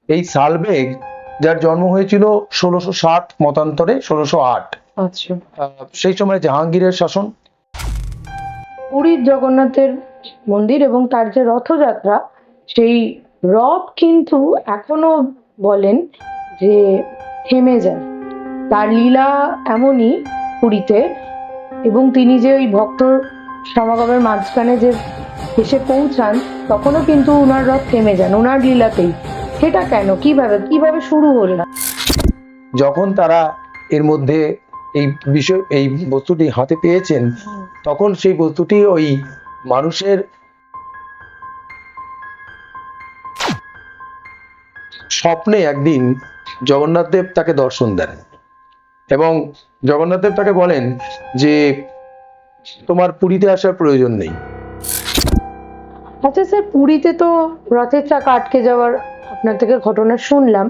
এই সালবেগ যার জন্ম হয়েছিল 1660 মতান্তরে 1608। আচ্ছা, সেই সময় জাহাঙ্গীরের শাসন। পুরীর জগন্নাথের মন্দির এবং তার যে রথযাত্রা, সেই রথ কিন্তু এখনো বলেন যে থেমে যায়। তার লীলা এমনই পুরীতে, এবং তিনি যে ওই ভক্ত সমাগমের মাঝখানে যে এসে পৌঁছান, তখনও কিন্তু উনার রথ থেমে যান উনার লীলাতেই। সেটা কেন, কিভাবে কিভাবে শুরু হলো? যখন তারা এর মধ্যে এই বস্তুটি হাতে পেয়েছেন, তখন সেই বস্তুটি ওই মানুষের স্বপ্নে একদিন জগন্নাথ দেব তাকে দর্শন দেন এবং জগন্নাথ দেব তাকে বলেন যে তোমার পুরীতে আসার প্রয়োজন নেই। আচ্ছা স্যার, পুরীতে তো রথের চাকা আটকে যাওয়ার আপনার থেকে ঘটনা শুনলাম,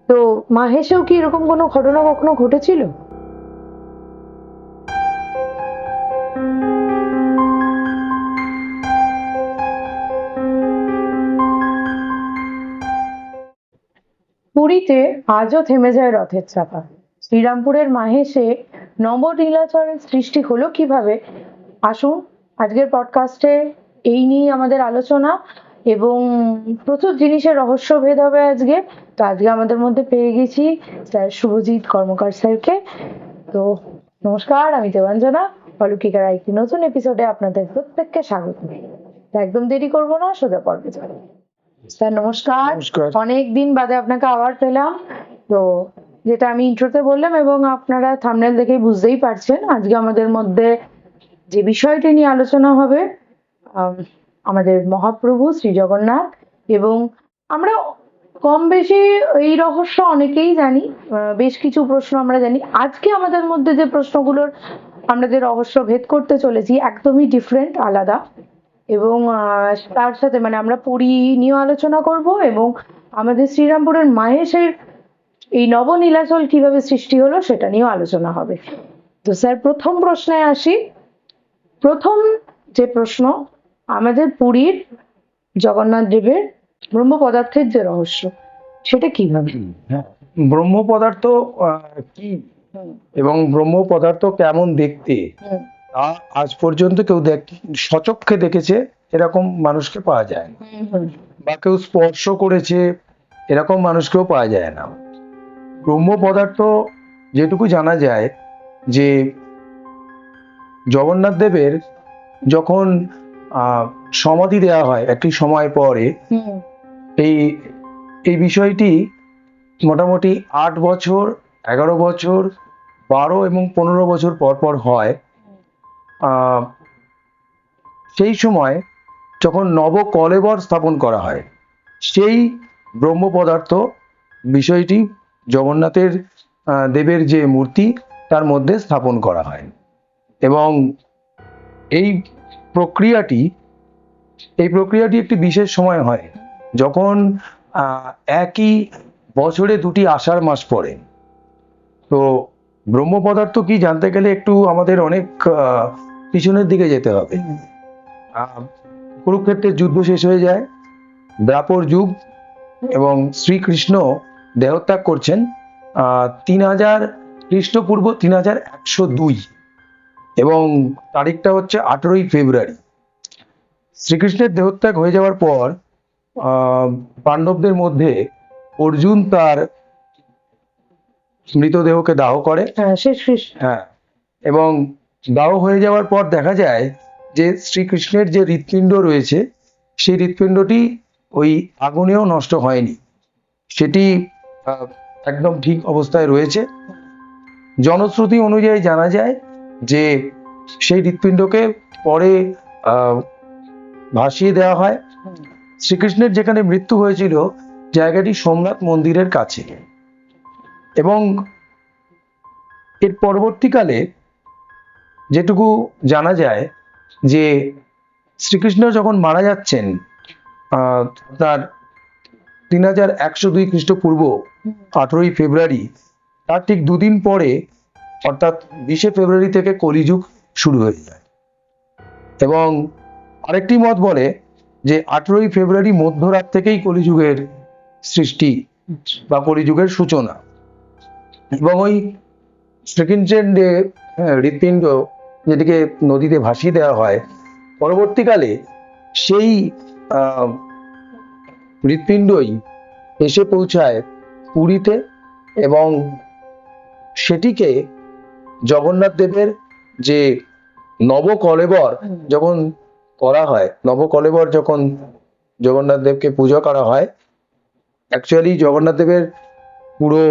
তো মাহেশেও কি এরকম কোনো ঘটনা কখনো ঘটেছিল? পুরীতে আজও থেমে যায় রথের চাকা। শ্রীরামপুরের মাহেশে নবনীলাচলের সৃষ্টি হলো কিভাবে? আসুন, আজকের পডকাস্টে এই নিয়ে আমাদের আলোচনা, এবং প্রচুর জিনিসের রহস্যভেদ হবে আজকে। তো আজকে আমাদের মধ্যে পেয়ে গেছি স্যার শুভজিৎ কর্মকার স্যারকে। তো নমস্কার, আমি দেবাঞ্জনা। অলৌকিকার একটি নতুন এপিসোডে আপনাদের প্রত্যেককে স্বাগত। তো একদম দেরি করবো না, সোজা পর্বে যাব। স্যার নমস্কার। নমস্কার। অনেকদিন বাদে আপনাকে আবার পেলাম। তো যেটা আমি ইন্ট্রোতে বললাম, এবং আপনারা থাম্বনেল দেখেই বুঝতেই পারছেন, আজকে আমাদের মধ্যে যে বিষয়টি নিয়ে আলোচনা হবে, আম, আমাদের মহাপ্রভু শ্রী জগন্নাথ। এবং আমরা কম বেশি এই রহস্য অনেকেই জানি, বেশ কিছু প্রশ্ন আমরা জানি। আজকে আমাদের মধ্যে যে প্রশ্নগুলোর আমরা যে রহস্য ভেদ করতে চলেছি, একদমই ডিফারেন্ট, আলাদা। এবং তার সাথে মানে আমরা পুরী নিয়েও আলোচনা করব, এবং আমাদের শ্রীরামপুরের মাহেশের এই নবনীলাচল কিভাবে সৃষ্টি হলো সেটা নিয়েও আলোচনা হবে। তো স্যার, প্রথম প্রশ্নে আসি। প্রথম যে প্রশ্ন, আমাদের পুরীর জগন্নাথ দেবের ব্রহ্ম পদার্থের যে রহস্য, সেটা কিভাবে? হ্যাঁ, ব্রহ্ম পদার্থ কি হুম, এবং ব্রহ্ম পদার্থ কেমন দেখতে, হুম, তা আজ পর্যন্ত কেউ সচক্ষে দেখেছে এরকম মানুষকে পাওয়া যায় না, হুম, হুম, বা কেউ স্পর্শ করেছে এরকম মানুষকেও পাওয়া যায় না। ব্রহ্ম পদার্থ যেটুকু জানা যায় যে জগন্নাথ দেবের যখন সমাধি দেওয়া হয় একটি সময় পরে, হুম, এই এই বিষয়টি মোটামুটি 8 বছর, 11 বছর, 12 এবং 15 বছর পর পর হয়। আহ, সেই সময় যখন নবকলেবর স্থাপন করা হয়, সেই ব্রহ্ম পদার্থ বিষয়টি জগন্নাথের দেবের যে মূর্তি তার মধ্যে স্থাপন করা হয়। এবং এই প্রক্রিয়াটি এই প্রক্রিয়াটি একটি বিশেষ সময় হয়, যখন আহ, একই বছরে দুটি আষাঢ় মাস পড়ে। তো ব্রহ্ম পদার্থ কি জানতে গেলে একটু আমাদের অনেক পিছনের দিকে যেতে হবে। হুম, আহ, কুরুক্ষেত্রের যুদ্ধ শেষ হয়ে যায়, দ্বাপর যুগ, এবং শ্রীকৃষ্ণ দেহত্যাগ করছেন 3000 খ্রিস্টপূর্ব 3102, এবং তারিখটা হচ্ছে 18ই ফেব্রুয়ারি। শ্রীকৃষ্ণের দেহত্যাগ হয়ে যাওয়ার পর পাণ্ডবদের মধ্যে অর্জুন তার মৃতদেহকে দাহ করে। হ্যাঁ, শেষ শেষ। হ্যাঁ, এবং দাহ হয়ে যাওয়ার পর দেখা যায় যে শ্রীকৃষ্ণের যে হৃৎপিণ্ড রয়েছে, সেই হৃৎপিণ্ডটি ওই আগুনেও নষ্ট হয়নি, সেটি আহ, একদম ঠিক অবস্থায় রয়েছে। জনশ্রুতি অনুযায়ী জানা যায় যে সেই হৃৎপিণ্ডকে পরে আহ, ভাসিয়ে দেওয়া হয়। হুম, শ্রীকৃষ্ণের যেখানে মৃত্যু হয়েছিল জায়গাটি সোমনাথ মন্দিরের কাছে। এবং এর পরবর্তীকালে যেটুকু জানা যায় যে শ্রীকৃষ্ণ যখন মারা যাচ্ছেন তার 3102 খ্রিস্টপূর্ব হুম, 18ই ফেব্রুয়ারি, তার ঠিক দুদিন পরে অর্থাৎ 20শে ফেব্রুয়ারি থেকে কলিযুগ শুরু হয়ে যায়। এবং আরেকটি মত বলে যে 18ই ফেব্রুয়ারি মধ্যরাত থেকেই কলিযুগের সৃষ্টি বা কলিযুগের সূচনা। এবং ওই শ্রীকৃষ্ণের যে হৃৎপিণ্ড যেটিকে নদীতে ভাসিয়ে দেওয়া হয়, পরবর্তীকালে সেই আহ, হৃৎপিণ্ডই এসে পৌঁছায় পুরীতে, এবং সেটিকে জগন্নাথ দেবের যে নবকলেবর যখন করা হয়, নবকলেবর যখন জগন্নাথ দেবকে পুজো করা হয়, অ্যাকচুয়ালি জগন্নাথ দেবের পুরো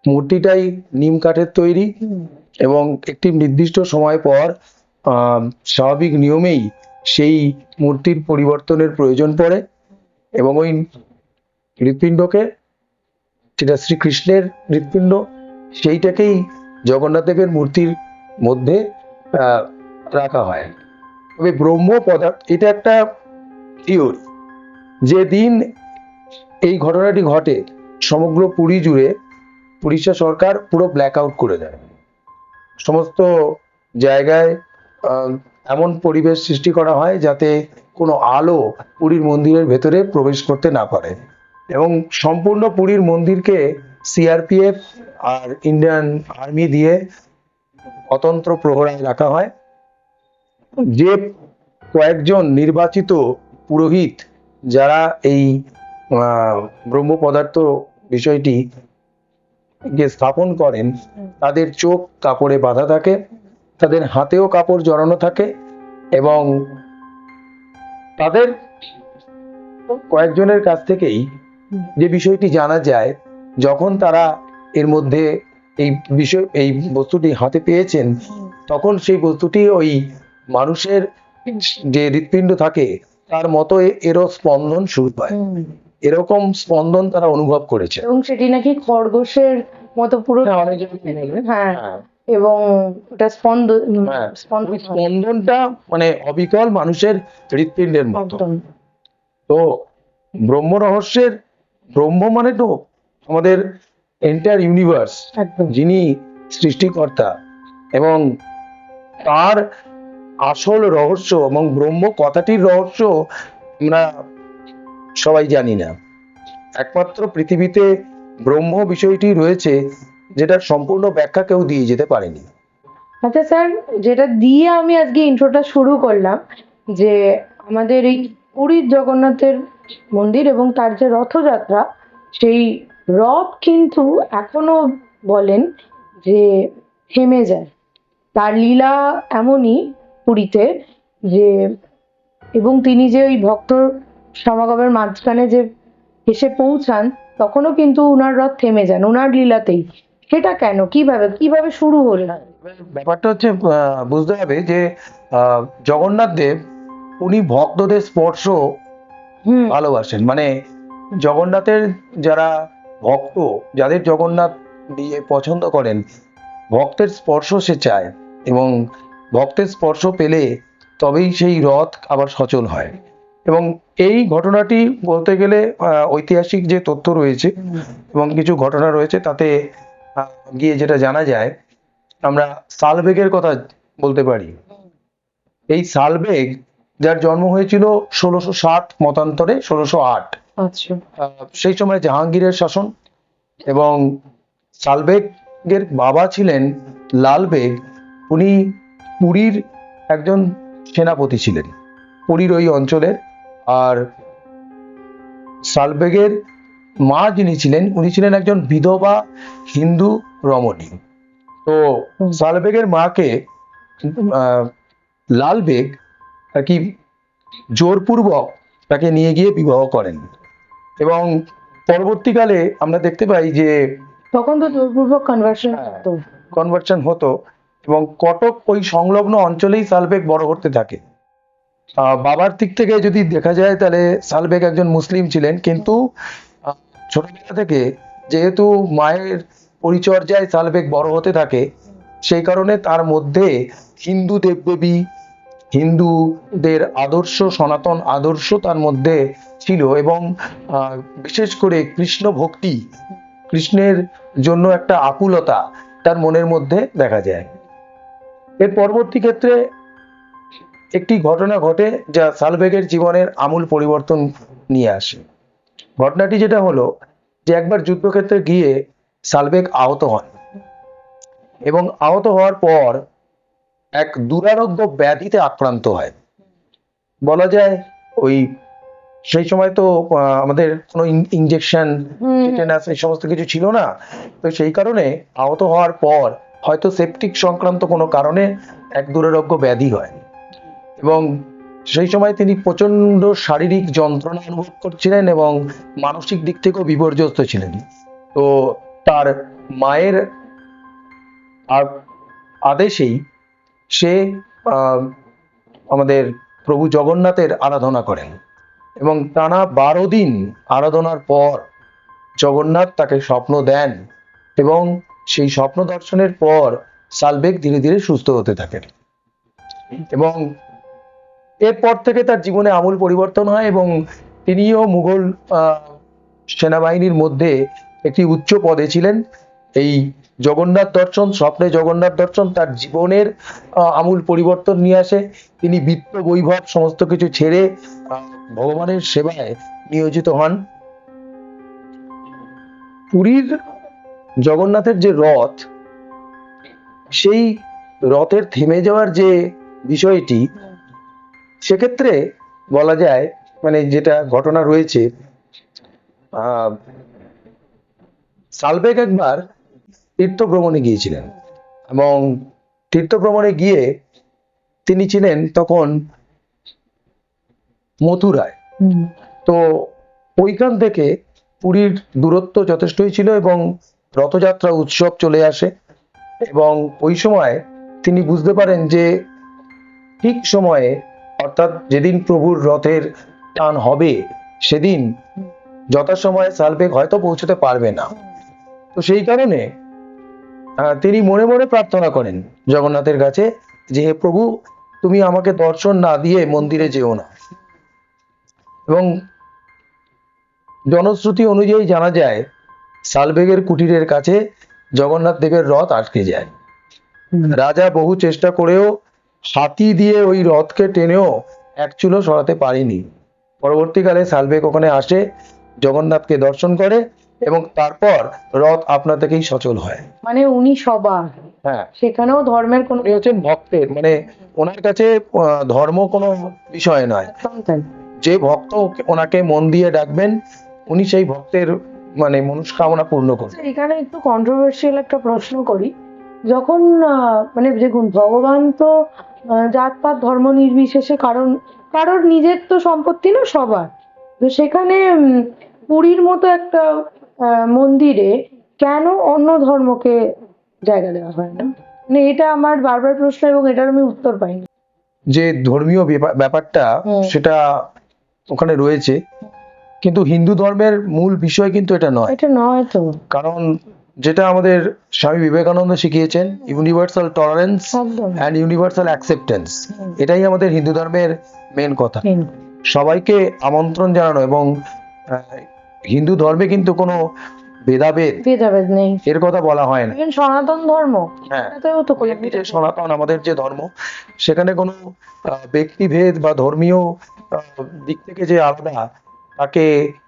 মূর্তিটাই নিম কাঠের তৈরি, এবং একটি নির্দিষ্ট সময় পর স্বাভাবিক নিয়মেই সেই মূর্তির পরিবর্তনের প্রয়োজন পড়ে, এবং ওই হৃৎপিণ্ডকে, যেটা শ্রীকৃষ্ণের হৃৎপিণ্ড, সেইটাকেই জগন্নাথ দেবের মূর্তির মধ্যে রাখা হয়। তবে ব্রহ্ম পদার্থ, এটা একটা থিওরি। যেদিন এই ঘটনাটি ঘটে, সমগ্র পুরী জুড়ে উড়িষ্যা সরকার পুরো ব্ল্যাক আউট করে দেয়। সমস্ত জায়গায় এমন পরিবেশ সৃষ্টি করা হয় যাতে কোনো আলো পুরীর মন্দিরের ভেতরে প্রবেশ করতে না পারে, এবং সম্পূর্ণ পুরীর মন্দিরকে সিআরপিএফ আর ইন্ডিয়ান আর্মি দিয়ে অতন্ত্র প্রহরায় রাখা হয়। যে কয়েকজন নির্বাচিত পুরোহিত যারা এই ব্রহ্ম পদার্থ বিষয়টি স্থাপন করেন, তাদের চোখ কাপড়ে বাঁধা থাকে, তাদের হাতেও কাপড় জড়ানো থাকে, এবং তাদের কয়েকজনের কাছ থেকেই যে বিষয়টি জানা যায়, যখন তারা এর মধ্যে এই বস্তুটি হাতে পেয়েছেন, তখন সেই বস্তুটি ওই মানুষের যে হৃৎপিণ্ড থাকে তার মতো এরও স্পন্দন শুরু হয়। এরকম স্পন্দন তারা অনুভব করেছে, এবং সেটি নাকি খরগোশের মতো পুরো। হ্যাঁ, এবং ওটা স্পন্দনটা মানে অবিকল মানুষের হৃৎপিণ্ডের মতো। তো ব্রহ্ম রহস্যের, ব্রহ্ম মানে তো আমাদের এন্টায়ার ইউনিভার্স, যিনি সৃষ্টিকর্তা, এবং তার আসল রহস্য এবং ব্রহ্ম কথাটির রহস্য আমরা সবাই জানি না। একমাত্র পৃথিবীতে ব্রহ্ম বিষয়টি রয়েছে যেটার সম্পূর্ণ ব্যাখ্যা কেউ দিয়ে যেতে পারেনি। আচ্ছা স্যার, যেটা দিয়ে আমি আজকে ইন্ট্রোটা শুরু করলাম, যে আমাদের এই পুরীর জগন্নাথের মন্দির এবং তার যে রথযাত্রা, সেই রথ কিন্তু এখনো বলেন যে থেমে যায়। তার লীলা এমনই পুরীতে যে, এবং তিনি যে ওই ভক্ত সমাগমের মাঝখানে যে এসে পৌঁছান, তখনও কিন্তু উনার রথ থেমে যান উনার লীলাতেই। সেটা কেন, কিভাবে শুরু হলো? ব্যাপারটা হচ্ছে, বুঝতে হবে যে জগন্নাথ দেব উনি ভক্তদের স্পর্শ ভালোবাসেন। মানে জগন্নাথের যারা ভক্ত, যাদের জগন্নাথ দিয়ে পছন্দ করেন, ভক্তের স্পর্শ সে চায়, এবং ভক্তের স্পর্শ পেলে তবেই সেই রথ আবার সচল হয়। এবং এই ঘটনাটি বলতে গেলে ঐতিহাসিক যে তথ্য রয়েছে এবং কিছু ঘটনা রয়েছে, তাতে গিয়ে যেটা জানা যায়, আমরা সালবেগের কথা বলতে পারি। এই সালবেগ, যার জন্ম হয়েছিল 1607 মতান্তরে 1608, সেই সময় জাহাঙ্গীরের শাসন, এবং সালবেগের বাবা ছিলেন লাল বেগ। উনি পুরীর একজন সেনাপতি ছিলেন, পুরীর ওই অঞ্চলের। আর সালবেগের মা যিনি ছিলেন, উনি ছিলেন একজন বিধবা হিন্দু রমণী। তো সালবেগের মাকে লাল বেগ আর কি জোরপূর্বক তাকে নিয়ে গিয়ে বিবাহ করেন, এবং পরবর্তীকালে আমরা দেখতে পাই যে তখন তো জোরপূর্বক কনভার্সন হতো, এবং কটক ওই সংলগ্ন অঞ্চলেই সালবেগ বড় হতে থাকে। বাবার দিক থেকে যদি দেখা যায়, তাহলে সালবেগ একজন মুসলিম ছিলেন, কিন্তু ছোটবেলা থেকে যেহেতু মায়ের পরিচর্যায় সালবেগ বড় হতে থাকে, সেই কারণে তার মধ্যে হিন্দু দেবদেবী, হিন্দুদের আদর্শ, সনাতন আদর্শ তার মধ্যে ছিল, এবং বিশেষ করে কৃষ্ণ ভক্তি, কৃষ্ণের জন্য একটা আকুলতা তার মনের মধ্যে দেখা যায়। এর পরবর্তী ক্ষেত্রে একটি ঘটনা ঘটে যা সালবেগের জীবনের আমূল পরিবর্তন নিয়ে আসে। ঘটনাটি যেটা হলো, যে একবার যুদ্ধক্ষেত্রে গিয়ে সালবেগ আহত হন এবং আহত হওয়ার পর এক দুরারোগ্য ব্যাধিতে আক্রান্ত হয়। বলা যায় ওই সেই সময় তো আমাদের কোনো ইনজেকশন, টিটেনাস এই সমস্ত কিছু ছিল না, তো সেই কারণে আহত হওয়ার পর হয়তো সেপটিক সংক্রান্ত কোনো কারণে এক দুরারোগ্য ব্যাধি হয় এবং সেই সময় তিনি প্রচন্ড শারীরিক যন্ত্রণা অনুভব করছিলেন এবং মানসিক দিক থেকেও বিপর্যস্ত ছিলেন। তো তার মায়ের আদেশেই সে আমাদের প্রভু জগন্নাথের আরাধনা করেন এবং টানা 12 দিন আরাধনার পর জগন্নাথ তাকে স্বপ্ন দেন এবং সেই স্বপ্ন দর্শনের পর সালবেগ ধীরে ধীরে সুস্থ হতে থাকেন এবং এরপর থেকে তার জীবনে আমূল পরিবর্তন হয় এবং তিনিও মুঘল সেনাবাহিনীর মধ্যে একটি উচ্চ পদে ছিলেন। এই জগন্নাথ দর্শন, স্বপ্নে জগন্নাথ দর্শন তার জীবনের আমূল পরিবর্তন নিয়ে আসে। তিনি বিত্ত বৈভব সমস্ত কিছু ছেড়ে ভগবানের সেবায় নিয়োজিত হন। পুরীর জগন্নাথের যে রথ, সেই রথের থেমে যাওয়ার যে বিষয়টি, সেক্ষেত্রে বলা যায় মানে যেটা ঘটনা রয়েছে, সালবেগ একবার তীর্থ ভ্রমণে গিয়েছিলেন এবং তীর্থ ভ্রমণে গিয়ে তিনি ছিলেন তখন মথুরায়। তো ওইখান থেকে পুরীর দূরত্ব যথেষ্টই ছিল এবং রথযাত্রা উৎসব চলে আসে এবং ওই সময় তিনি বুঝতে পারেন যে ঠিক সময়ে অর্থাৎ যেদিন প্রভুর রথের টান হবে সেদিন যথাসময়ে সালবেগ হয়তো পৌঁছতে পারবে না। তো সেই কারণে তিনি মনে মনে প্রার্থনা করেন জগন্নাথের কাছে যে হে প্রভু, তুমি আমাকে দর্শন না দিয়ে মন্দিরে যেও না। এবং জনশ্রুতি অনুযায়ী জানা যায় সালবেগের কুটিরের কাছে জগন্নাথ দেবের রথ আটকে যায়। রাজা বহু চেষ্টা করেও হাতি দিয়ে ওই রথকে টেনেও এক চুলো সরাতে পারেনি। পরবর্তীকালে সালবেগ ওখানে আসে, জগন্নাথকে দর্শন করে এবং তারপর রথ আপনা থেকেই সচল হয়। মানে উনি সবার, হ্যাঁ, সেখানেও ধর্মের কোনো উনি হচ্ছেন ভক্তের, মানে ওনার কাছে ধর্ম কোনো বিষয় নয়। একদম তাই। যে ভক্ত ওনাকে মন দিয়ে ডাকবেন উনি সেই ভক্তের মানে মনস্কামনা পূর্ণ করবেন। আচ্ছা, এখানে একটু কন্ট্রোভার্সিয়াল একটা প্রশ্ন করি। যখন মানে দেখুন, ভগবান তো জাতপাত ধর্ম নির্বিশেষে কারোর নিজের তো সম্পত্তি না, সবার। তো সেখানে পুরীর মতো একটা মন্দিরে কেন অন্য ধর্মকে জায়গা দেওয়া হয় না? মানে এটা আমার বারবার প্রশ্ন এবং এটার আমি উত্তর পাইনি। যে ধর্মীয় ব্যাপারটা সেটা ওখানে রয়েছে, কিন্তু হিন্দু ধর্মের মূল বিষয় কিন্তু এটা নয়। এটা নয় তো। কারণ যেটা আমাদের স্বামী বিবেকানন্দ শিখিয়েছেন, ইউনিভার্সাল টলারেন্স একদম। অ্যান্ড ইউনিভার্সাল অ্যাকসেপ্টেন্স, এটাই আমাদের হিন্দু ধর্মের মেন কথা। হুম। সবাইকে আমন্ত্রণ জানানো এবং হিন্দু ধর্মে কিন্তু কোনো ভেদাভেদ নেই, এর কথা বলা হয় না। ইভেন সনাতন ধর্ম, হ্যাঁ, এটাতেও তো কোনো এমনি যে সনাতন আমাদের যে ধর্ম, সেখানে কোনো ব্যক্তিভেদ বা ধর্মীয় দিক থেকে যে আলাদা তাকে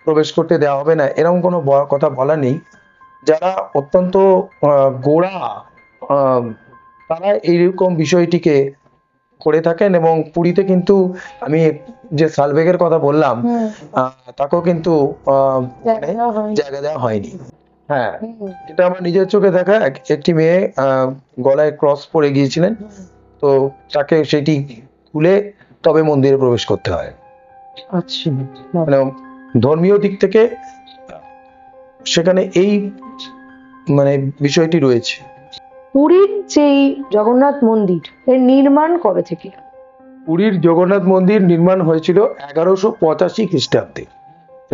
প্রবেশ করতে দেওয়া হবে না এরকম কোনো কথা বলা নেই। যারা অত্যন্ত গোঁড়া তারা এইরকম বিষয়টিকে করে থাকেন এবং পুরীতে কিন্তু আমি যে সালবেগের কথা বললাম তাকেও কিন্তু জায়গা দেওয়া হয়নি। হ্যাঁ, এটা আমার নিজের চোখে দেখা। একটি মেয়ে গলায় ক্রস পরে গিয়েছিলেন, তো তাকে সেটি খুলে তবে মন্দিরে প্রবেশ করতে হয়। আচ্ছা, মানে ধর্মীয় দিক থেকে সেখানে এই মানে বিষয়টি রয়েছে। পুরীর যে জগন্নাথ মন্দির এর নির্মাণ কবে থেকে? পুরীর জগন্নাথ মন্দির নির্মাণ হয়েছিল 1185 খ্রিস্টাব্দে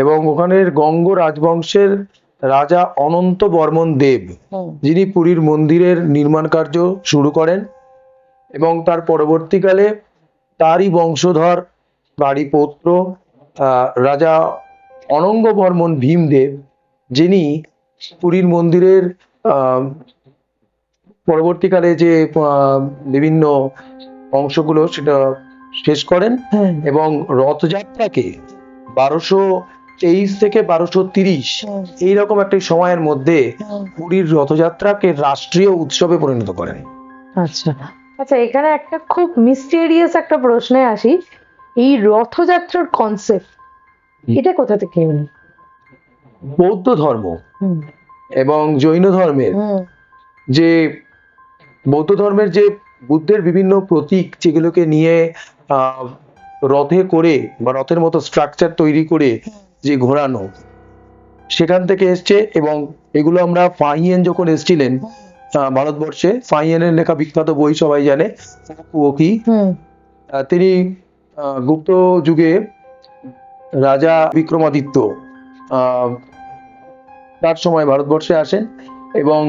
এবং ওখানের গঙ্গ রাজবংশের রাজা অনন্ত বর্মন দেব যিনি পুরীর মন্দিরের নির্মাণ কার্য শুরু করেন এবং তার পরবর্তীকালে তারই বংশধর বাড়ি পৌত্র রাজা অনঙ্গ বর্মন ভীমদেব, যিনি পুরীর মন্দিরের পরবর্তীকালে যে বিভিন্ন অংশগুলো সেটা শেষ করেন এবং রথযাত্রাকে 1223 থেকে 1230 এইরকম একটা সময়ের মধ্যে পুরীর রথযাত্রাকে রাষ্ট্রীয় উৎসবে পরিণত করেন। আচ্ছা আচ্ছা, এখানে একটা খুব মিস্টেরিয়াস একটা প্রশ্নে আসি। এই রথযাত্রার কনসেপ্ট এটা কোথা থেকে এলো? বৌদ্ধ ধর্ম হুম এবং জৈন ধর্মের হুম যে বৌদ্ধ ধর্মের যে বুদ্ধের বিভিন্ন প্রতীক যেগুলোকে নিয়ে আহ রথে করে বা রথের মতো স্ট্রাকচার তৈরি করে যে ঘোরানো, সেখান থেকে এসছে। এবং এগুলো আমরা ফাহিয়েন যখন এসেছিলেন ভারতবর্ষে, ফাহিয়েনের লেখা বিখ্যাত বই সবাই জানে, ওকি। হুম তিনি গুপ্ত যুগে রাজা বিক্রমাদিত্য আহ, তার সময় ভারতবর্ষে আসেন এবং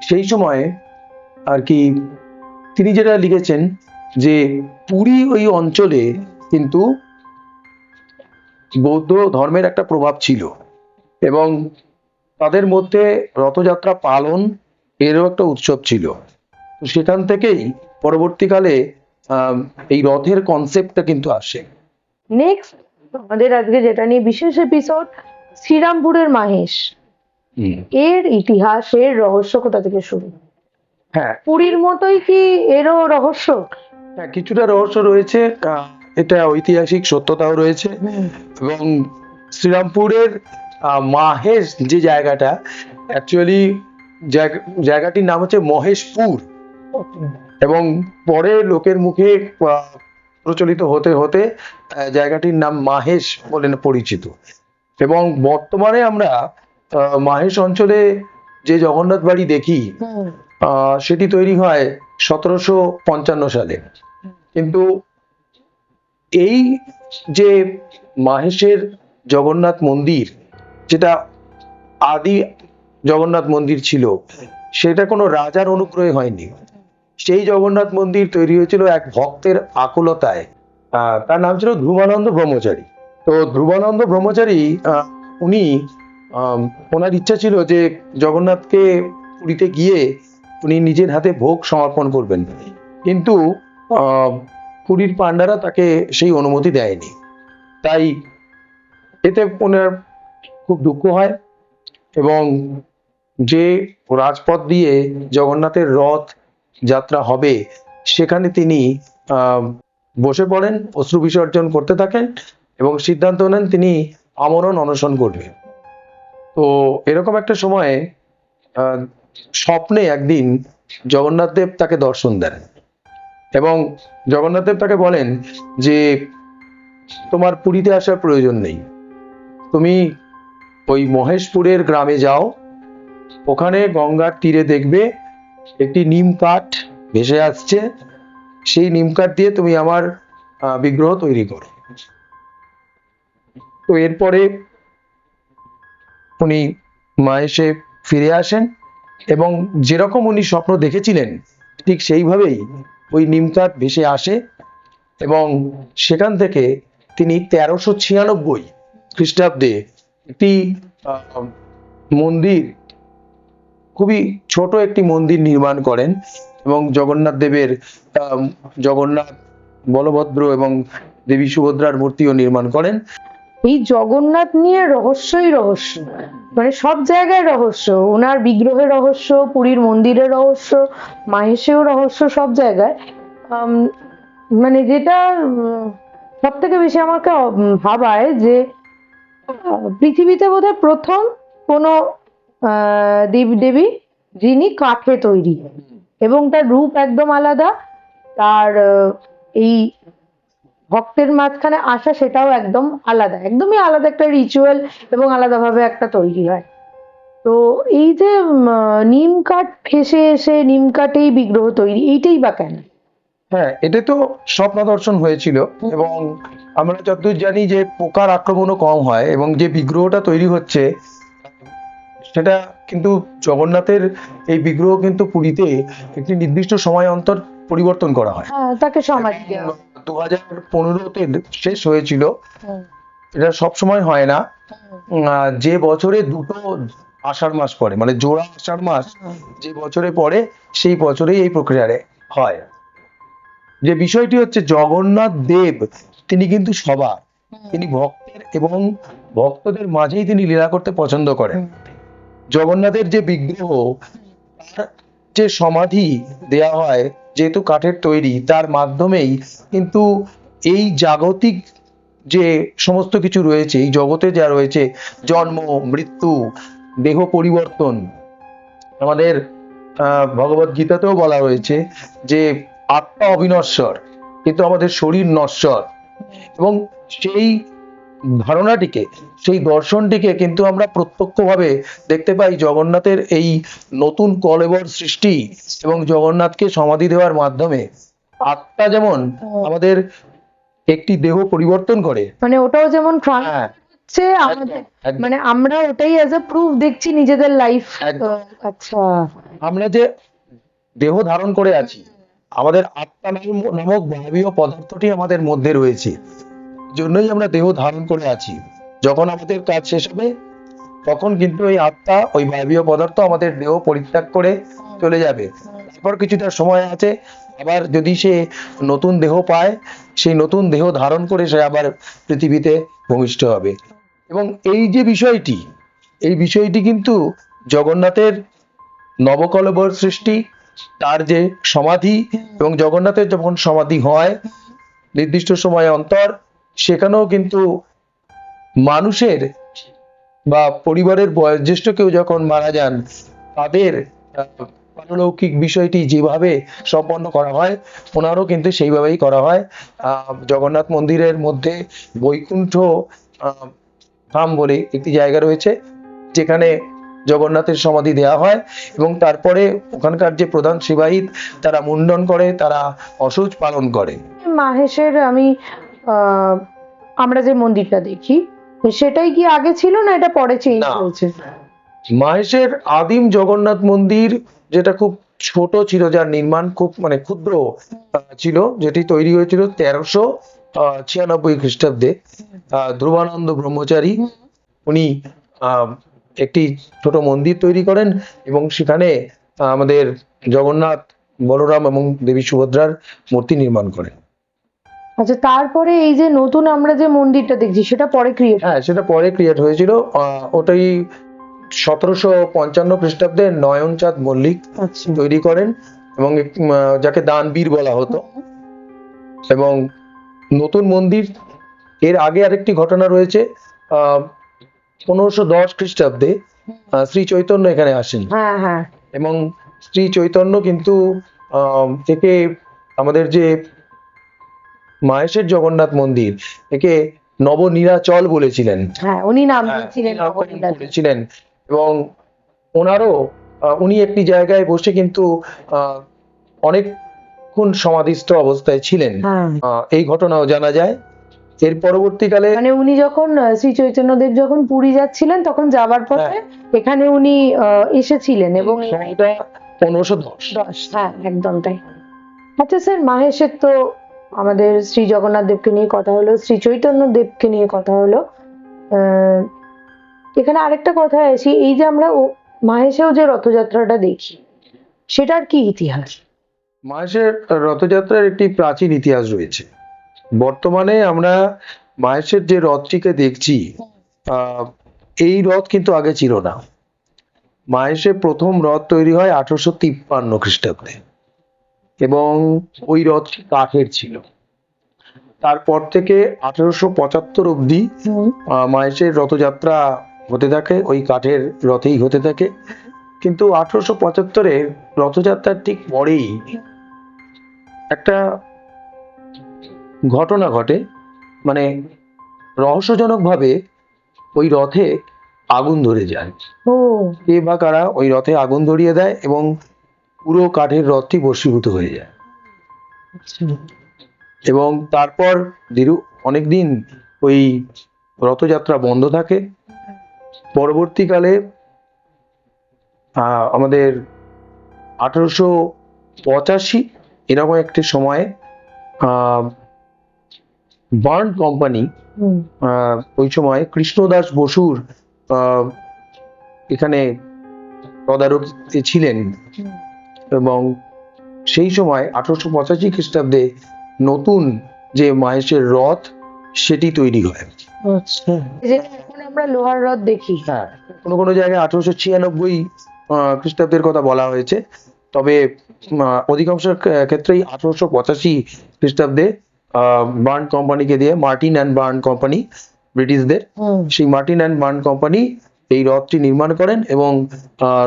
সেই সময় আর কি তিনি যেটা লিখেছেন যে পুরী ওই অঞ্চলে কিন্তু বৌদ্ধ ধর্মের একটা প্রভাব ছিল এবং তাদের মধ্যে রথযাত্রা পালন এরও একটা উৎসব ছিল। তো সেখান থেকেই পরবর্তীকালে এই রথের কনসেপ্টটা কিন্তু আসে। নেক্সট আমাদের আজকে যেটা নিয়ে বিশেষ এপিসোড, শ্রীরামপুরের মাহেশ, এর ইতিহাস, এর রহস্য কোথা থেকে শুরু? হ্যাঁ, পুরীর মতোই কি এরও রহস্য? হ্যাঁ, কিছুটা রহস্য রয়েছে, এটা ঐতিহাসিক সত্যতাও রয়েছে। এবং শ্রীরামপুরের মাহেশ যে জায়গাটা, অ্যাকচুয়ালি জায়গাটির নাম হচ্ছে মহেশপুর, এবং পরে লোকের মুখে প্রচলিত হতে হতে জায়গাটির নাম মাহেশ বলে পরিচিত। এবং বর্তমানে আমরা মাহেশ অঞ্চলে যে জগন্নাথ বাড়ি দেখি সেটি তৈরি হয় 1755 সালে। কিন্তু এই যে মাহেশের জগন্নাথ মন্দির, যেটা আদি জগন্নাথ মন্দির ছিল, সেটা কোনো রাজার অনুগ্রহে হয়নি। সেই জগন্নাথ মন্দির তৈরি হয়েছিল এক ভক্তের আকুলতায়। তার নাম ছিল ধ্রুবানন্দ ব্রহ্মচারী। তো ধ্রুবানন্দ ব্রহ্মচারী উনি ওনার ইচ্ছা ছিল যে জগন্নাথকে পুরীতে গিয়ে উনি নিজের হাতে ভোগ সমর্পণ করবেন, কিন্তু পুরীর পান্ডারা তাকে সেই অনুমতি দেয়নি। তাই এতে ওনার খুব দুঃখ হয় এবং যে রাজপথ দিয়ে জগন্নাথের রথ যাত্রা হবে সেখানে তিনি বসে পড়েন, অশ্রু বিসর্জন করতে থাকেন এবং সিদ্ধান্ত নেন তিনি আমরণ অনশন করবেন। তো এরকম একটা সময়ে স্বপ্নে একদিন জগন্নাথ দেব তাকে দর্শন দেন এবং জগন্নাথ দেব তাকে বলেন যে তোমার পুরীতে আসার প্রয়োজন নেই, তুমি ওই মহেশপুরের গ্রামে যাও, ওখানে গঙ্গার তীরে দেখবে একটি নিম কাঠ ভেসে আসছে, সেই নিম কাঠ দিয়ে তুমি আমার বিগ্রহ তৈরি করো। তো এরপরে উনি মাহেশে ফিরে আসেন এবং যেরকম উনি স্বপ্ন দেখেছিলেন ঠিক সেইভাবেই ওই নিম কাঠ ভেসে আসে এবং সেখান থেকে তিনি 1396 খ্রিস্টাব্দে একটি মন্দির, খুবই ছোট একটি মন্দির নির্মাণ করেন এবং জগন্নাথ দেবের জগন্নাথ, বলভদ্র এবং দেবী সুভদ্রার মূর্তিও নির্মাণ করেন। এই জগন্নাথ নিয়ে রহস্যই রহস্য, মানে সব জায়গায় রহস্য, ওনার বিগ্রহের রহস্য, পুরীর মন্দিরের রহস্য, মাহেশেও রহস্য, সব জায়গায়। মানে যেটা সব থেকে বেশি আমাকে ভাবায় যে পৃথিবীতে বোধহয় প্রথম কোনো দেবী যিনি কাঠে তৈরি, এবং তার রূপ একদম আলাদা, তার এই ভক্তের মাঝখানে আসা সেটাও একদম আলাদা, একদমই আলাদা একটা রিচুয়াল এবং আলাদাভাবে একটা তৈরি হয়। তো এই যে নিম কাঠ ফেসে এসে নিম কাঠেই বিগ্রহ তৈরি, এইটাই বা কেন? হ্যাঁ, এটা তো স্বপ্ন দর্শন হয়েছিল এবং আমরা যতদূর জানি যে পোকার আক্রমণও কম হয় এবং যে বিগ্রহটা তৈরি হচ্ছে সেটা কিন্তু জগন্নাথের এই বিগ্রহ কিন্তু পুরীতে একটি নির্দিষ্ট সময় অন্তর পরিবর্তন করা হয়। হ্যাঁ, তাকে সময় দেওয়া। 2015-তে শেষ হয়েছিল, এটা সব সময় হয় না। যে বছরে দুটো আষাঢ় মাস পড়ে, মানে জোড়া আষাঢ় মাস যে বছরে পড়ে সেই বছরেই এই প্রক্রিয়াটা হয়। যে বিষয়টি হচ্ছে জগন্নাথ দেব তিনি কিন্তু সবার, তিনি ভক্তের এবং ভক্তদের মাঝেই তিনি লীলা করতে পছন্দ করেন। জগন্নাথের যে বিগ্রহ, তার যে সমাধি দেয়া হয়, যেহেতু কাঠের তৈরি, তার মাধ্যমেই কিন্তু এই জাগতিক যে সমস্ত কিছু রয়েছে, এই জগতে যা রয়েছে, জন্ম, মৃত্যু, দেহ পরিবর্তন, আমাদের ভগবত গীতাতেও বলা হয়েছে যে আত্মা অবিনশ্বর, কিন্তু আমাদের শরীর নশ্বর। এবং সেই ধারণাটিকে, সেই দর্শনটিকে কিন্তু আমরা প্রত্যক্ষভাবে দেখতে পাই জগন্নাথের এই নতুন কলেবর সৃষ্টি এবং জগন্নাথকে সমাধি দেওয়ার মাধ্যমে। আত্মা যেমন আমাদের একটি দেহ পরিবর্তন করে, মানে ওটাও যেমন হ্যাঁ, হচ্ছে আমাদের, মানে আমরা ওটাই অ্যাজ এ প্রুফ দেখছি নিজেদের লাইফ। একদম। আচ্ছা, আমরা যে দেহ ধারণ করে আছি, আমাদের আত্মা নামক বায়বীয় পদার্থটি আমাদের মধ্যে রয়েছে, জন্যই আমরা দেহ ধারণ করে আছি। যখন আমাদের কাজ শেষ হবে, তখন কিন্তু ওই আত্মা, ওই বায়বীয় পদার্থ আমাদের দেহ পরিত্যাগ করে চলে যাবে। তারপর কিছুটা সময় আছে, আবার যদি সে নতুন দেহ পায়, সেই নতুন দেহ ধারণ করে সে আবার পৃথিবীতে ভূমিষ্ঠ হবে। এবং এই যে বিষয়টি, এই বিষয়টি কিন্তু জগন্নাথের নবকলেবর সৃষ্টি, তার যে সমাধি, এবং জগন্নাথের যখন সমাধি হয় নির্দিষ্ট সময় অন্তর, সেখানেও কিন্তু মানুষের বা পরিবারের বয়োজ্যেষ্ঠ কেউ যখন মারা যান, তাদের পারলৌকিক বিষয়টি যেভাবে সম্পন্ন করা হয়, ওনারও কিন্তু সেইভাবেই করা হয়। জগন্নাথ মন্দিরের মধ্যে বৈকুণ্ঠ ধাম বলে একটি জায়গা রয়েছে, যেখানে জগন্নাথের সমাধি দেওয়া হয়, এবং তারপরে ওখানকার যে প্রধান সেবায়িত, তারা মুন্ডন করে, তারা অসুচ পালন করে। মাহেশের আমরা যে মন্দিরটা দেখি, সেটাই কি আগে ছিল না এটা পরে চেঞ্জ না। হয়েছে? মাহেশের আদিম জগন্নাথ মন্দির, যেটা খুব ছোট ছিল, যার নির্মাণ খুব ক্ষুদ্র ছিল, যেটি তৈরি হয়েছিল 1396 খ্রিস্টাব্দে। ধ্রুবানন্দ ব্রহ্মচারী, উনি একটি ছোট মন্দির তৈরি করেন, এবং সেখানে আমাদের জগন্নাথ, বলরাম এবং দেবী সুভদ্রার মূর্তি নির্মাণ করেন। আচ্ছা, তারপরে এই যে নতুন আমরা যে মন্দিরটা দেখছি, সেটা পরে ক্রিয়েট? হ্যাঁ, সেটা পরে ক্রিয়েট হয়েছিল। ওটাই 1755 খ্রিস্টাব্দে নয়নচাঁদ মল্লিক তৈরি করেন, এবং যাকে দানবীর বলা হতো। এবং নতুন মন্দির, এর আগে আরেকটি ঘটনা রয়েছে। 1510 খ্রিস্টাব্দে শ্রী চৈতন্য এখানে আসেন, হ্যাঁ হ্যাঁ, এবং শ্রী চৈতন্য কিন্তু থেকে আমাদের যে মাহেশের জগন্নাথ মন্দির, একে নবনীলাচল বলেছিলেন। হ্যাঁ, উনি নাম হ্যাঁ, দিয়েছিলেন নামকরণ নবনীলাচল। করেছিলেন। এবং ওনারও উনি একটি জায়গায় বসে কিন্তু অনেকক্ষণ সমাধিস্থ অবস্থায় ছিলেন, হ্যাঁ, এই ঘটনাও জানা যায়। এর পরবর্তীকালে মানে উনি যখন শ্রী চৈতন্যদেব যখন পুরী যাচ্ছিলেন, তখন যাবার পথে এখানে উনি এসেছিলেন, এবং এটা 1510। হ্যাঁ, একদম তাই। আচ্ছা স্যার, মাহেশের তো আমাদের শ্রী জগন্নাথ দেবকে নিয়ে কথা হলো, শ্রী চৈতন্য দেবকে নিয়ে কথা হলো। এখানে আরেকটা কথা আসি, এই যে আমরা মাহেশেও যে রথযাত্রাটা দেখি, সেটার কি ইতিহাস? মাহেশের রথযাত্রার একটি প্রাচীন ইতিহাস রয়েছে। বর্তমানে আমরা মাহেশের যে রথটিকে দেখছি, এই রথ কিন্তু আগে ছিল না। মাহেশে প্রথম রথ তৈরি হয় 1853 খ্রিস্টাব্দে, এবং ওই রথটি কাঠের ছিল। তারপর থেকে 1875 অব্দি মাহেশের রথযাত্রা হতে থাকে, ওই কাঠের রথেই হতে থাকে। কিন্তু 1875-এর রথযাত্রার ঠিক পরেই একটা ঘটনা ঘটে, মানে রহস্যজনকভাবে ওই রথে আগুন ধরে যায়। ও, কে বা কারা ওই রথে আগুন ধরিয়ে দেয়, এবং পুরো কাঠের রথটি ভস্মীভূত হয়ে যায়। এবং তারপর অনেকদিন ওই রথযাত্রা বন্ধ থাকে। পরবর্তীকালে আমাদের 1885 এরকম একটি সময়ে বার্ন কোম্পানি, ওই সময় কৃষ্ণদাস বসুর এখানে তদারকিতে ছিলেন, এবং সেই সময় 1885 খ্রিস্টাব্দে নতুন যে মাহেশের রথ, সেটি তৈরি হয়। আচ্ছা, এই যে এখন আমরা লোহার রথ দেখি। হ্যাঁ, কোনো কোনো জায়গায় 1896 খ্রিস্টাব্দের কথা বলা হয়েছে, তবে অধিকাংশ ক্ষেত্রেই 1885 খ্রিস্টাব্দে বার্ন কোম্পানিকে দিয়ে, মার্টিন অ্যান্ড বার্ন কোম্পানি, ব্রিটিশদের, হুম। সেই মার্টিন অ্যান্ড বার্ন কোম্পানি এই রথটি নির্মাণ করেন এবং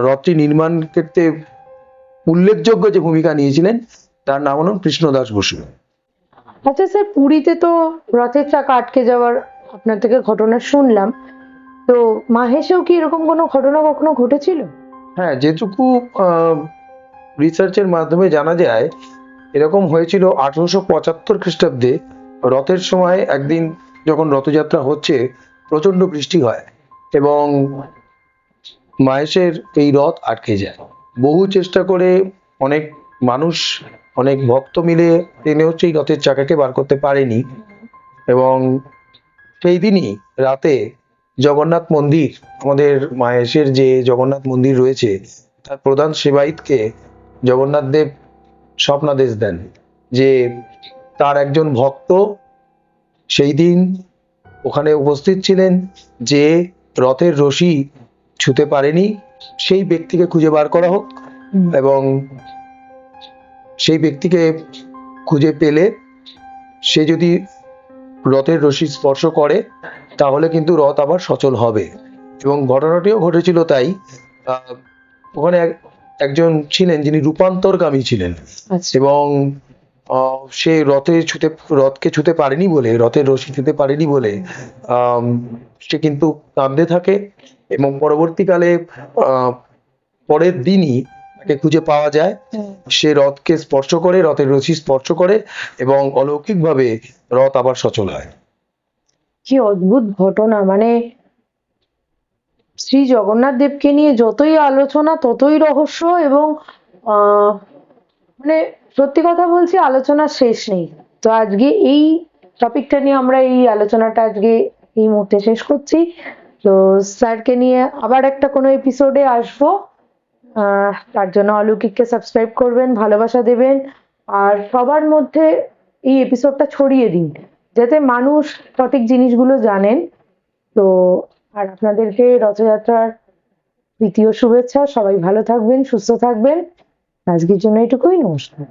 রথটি নির্মাণ ক্ষেত্রে উল্লেখযোগ্য যে ভূমিকা নিয়েছিলেন তার নাম হল কৃষ্ণদাস বসু। আচ্ছা স্যার, পুরীতে তো রথের চাকা আটকে যাওয়ার আপনার থেকে ঘটনা শুনলাম, তো মাহেশেও কি এরকম কোনো ঘটনা কখনো ঘটেছিল? হ্যাঁ, যেটুকু রিসার্চের মাধ্যমে জানা যায়, এরকম হয়েছিল 1875 খ্রিস্টাব্দে। রথের সময় একদিন যখন রথযাত্রা হচ্ছে, প্রচন্ড বৃষ্টি হয় এবং মাহেশের এই রথ আটকে যায়। বহু চেষ্টা করে অনেক মানুষ, অনেক ভক্ত মিলে টেনেও সেই রথের চাকাকে বার করতে পারেনি এবং সেই দিনই রাতে জগন্নাথ মন্দির, আমাদের মাহেশের যে জগন্নাথ মন্দির রয়েছে, তার প্রধান সেবায়িতকে জগন্নাথ দেব স্বপ্নাদেশ দেন যে তার একজন ভক্ত সেই দিন ওখানে উপস্থিত ছিলেন, যে রথের রশি ছুঁতে পারেনি, সেই ব্যক্তিকে খুঁজে বার করা হোক এবং সেই ব্যক্তিকে খুঁজে পেলে সে যদি রথের রশি স্পর্শ করে তাহলে কিন্তু রথ আবার সচল হবে। এবং ঘটনাটিও ঘটেছিল তাই। ওখানে একজন ছিলেন যিনি রূপান্তরকামী ছিলেন আচ্ছা। এবং সে রথকে ছুঁতে পারেনি বলে, রথের রশি ছুঁতে পারেনি বলে সে কিন্তু কাঁদতে থাকে এবং পরবর্তীকালে পরের দিনই তাকে খুঁজে পাওয়া যায়। সে রথকে স্পর্শ করে, রথের রশি স্পর্শ করে এবং অলৌকিকভাবে রথ আবার সচল হয়। কি অদ্ভুত ঘটনা! মানে শ্রী জগন্নাথ দেবকে নিয়ে যতই আলোচনা ততই রহস্য, এবং আহ মানে সত্যি কথা বলছি, আলোচনার শেষ নেই। তো আজকে এই টপিকটা নিয়ে আমরা এই আলোচনাটা আজকে এই মুহূর্তে শেষ করছি। তো স্যারকে নিয়ে আবার একটা কোনো এপিসোডে আসবো। তার জন্য অলৌকিককে সাবস্ক্রাইব করবেন, ভালোবাসা দেবেন, আর সবার মধ্যে এই এপিসোডটা ছড়িয়ে দিন যাতে মানুষ সঠিক জিনিসগুলো জানেন। তো আর আপনাদেরকে রথযাত্রার তৃতীয় শুভেচ্ছা। সবাই ভালো থাকবেন, সুস্থ থাকবেন। আজকের জন্য এটুকুই। নমস্কার।